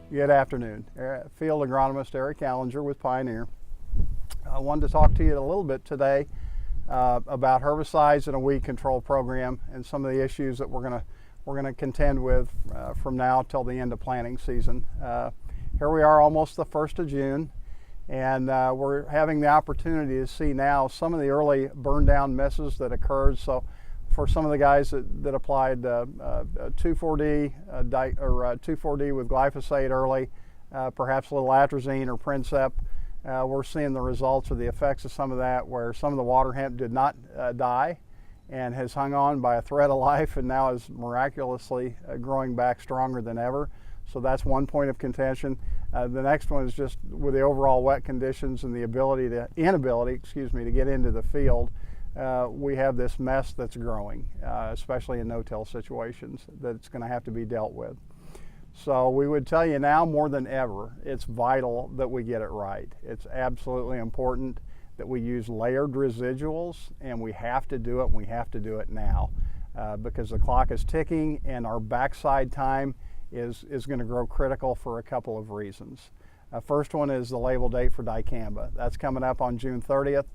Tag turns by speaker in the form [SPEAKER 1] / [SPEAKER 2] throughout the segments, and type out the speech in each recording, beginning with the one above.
[SPEAKER 1] Good afternoon. Field Agronomist Eric Alinger with Pioneer. I wanted to talk to you a little bit today about herbicides and a weed control program and some of the issues that we're gonna contend with from now till the end of planting season. Here we are, almost the 1st of June, and we're having the opportunity to see now some of the early burn down misses that occurred. So for some of the guys that applied 2,4-D 2,4-D with glyphosate early, perhaps a little atrazine or Princep, we're seeing the results of the effects of some of that, where some of the water hemp did not die and has hung on by a thread of life and now is miraculously growing back stronger than ever. So that's one point of contention. The next one is just with the overall wet conditions and the inability to get into the field. We have this mess that's growing, especially in no-till situations, that's going to have to be dealt with. So we would tell you now more than ever, it's vital that we get it right. It's absolutely important that we use layered residuals, and we have to do it, and we have to do it now because the clock is ticking and our backside time is going to grow critical for a couple of reasons. First one is the label date for dicamba. That's coming up on June 30th.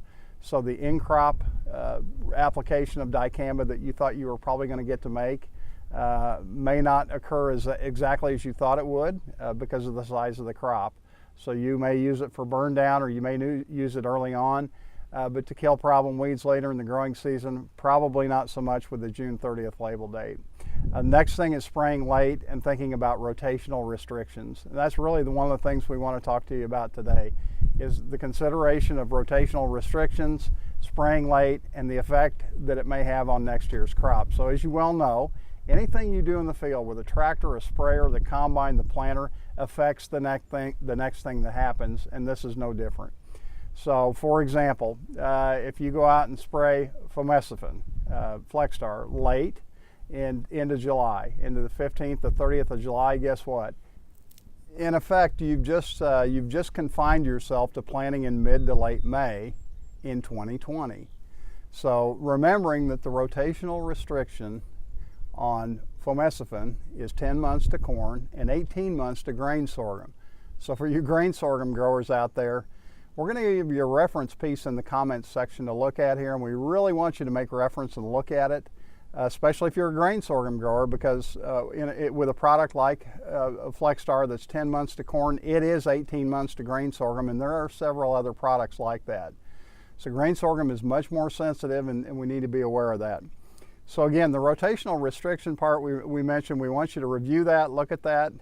[SPEAKER 1] So the in-crop application of dicamba that you thought you were probably going to get to make may not occur exactly as you thought it would because of the size of the crop. So you may use it for burn down, or you may use it early on, but to kill problem weeds later in the growing season, probably not so much with the June 30th label date. Next thing is spraying late and thinking about rotational restrictions. And that's really one of the things we want to talk to you about today, is the consideration of rotational restrictions, spraying late, and the effect that it may have on next year's crop. So as you well know, anything you do in the field with a tractor, a sprayer, the combine, the planter, affects the next thing that happens, and this is no different. So for example, if you go out and spray fomeciphin, Flexstar, late into July, into the 15th, the 30th of July, guess what? In effect, you've just confined yourself to planting in mid to late May in 2020. So remembering that the rotational restriction on fomeciphin is 10 months to corn and 18 months to grain sorghum. So for you grain sorghum growers out there, we're going to give you a reference piece in the comments section to look at here, and we really want you to make reference and look at it, especially if you're a grain sorghum grower, because with a product like Flexstar that's 10 months to corn, it is 18 months to grain sorghum, and there are several other products like that. So grain sorghum is much more sensitive, and we need to be aware of that. So again, the rotational restriction part we mentioned, we want you to review that, look at that.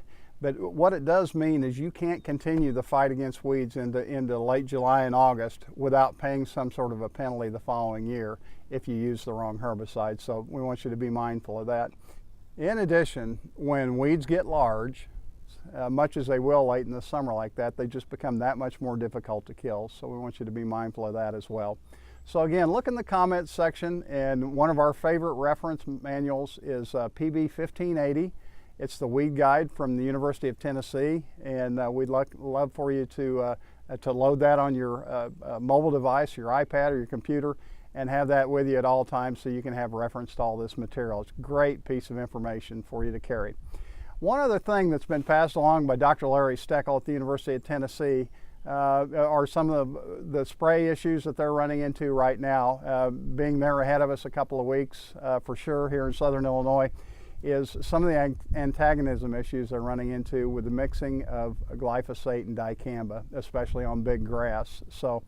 [SPEAKER 1] But what it does mean is you can't continue the fight against weeds into late July and August without paying some sort of a penalty the following year if you use the wrong herbicide. So we want you to be mindful of that. In addition, when weeds get large, much as they will late in the summer like that, they just become that much more difficult to kill. So we want you to be mindful of that as well. So again, look in the comments section, and one of our favorite reference manuals is PB 1580. It's the weed guide from the University of Tennessee, and we'd love for you to load that on your mobile device, your iPad or your computer, and have that with you at all times so you can have reference to all this material. It's a great piece of information for you to carry. One other thing that's been passed along by Dr. Larry Steckel at the University of Tennessee are some of the spray issues that they're running into right now. Being there ahead of us a couple of weeks for sure here in Southern Illinois, is some of the antagonism issues they're running into with the mixing of glyphosate and dicamba, especially on big grass. So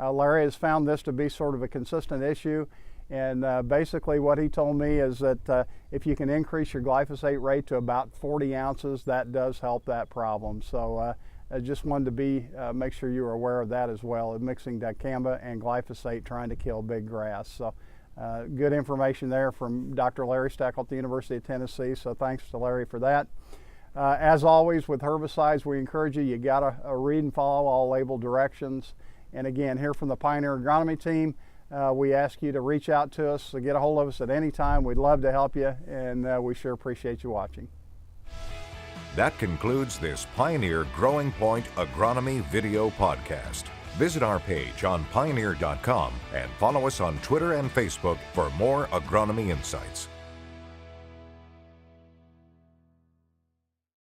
[SPEAKER 1] Larry has found this to be sort of a consistent issue, and basically what he told me is that if you can increase your glyphosate rate to about 40 ounces, that does help that problem. So I just wanted to make sure you were aware of that as well, of mixing dicamba and glyphosate trying to kill big grass. So good information there from Dr. Larry Steckel at the University of Tennessee, so thanks to Larry for that. As always with herbicides, we encourage you gotta read and follow all label directions. And again, here from the Pioneer Agronomy team, we ask you to reach out to us, so get a hold of us at any time. We'd love to help you, and we sure appreciate you watching.
[SPEAKER 2] That concludes this Pioneer GrowingPoint Agronomy video podcast. Visit our page on pioneer.com and follow us on Twitter and Facebook for more agronomy insights.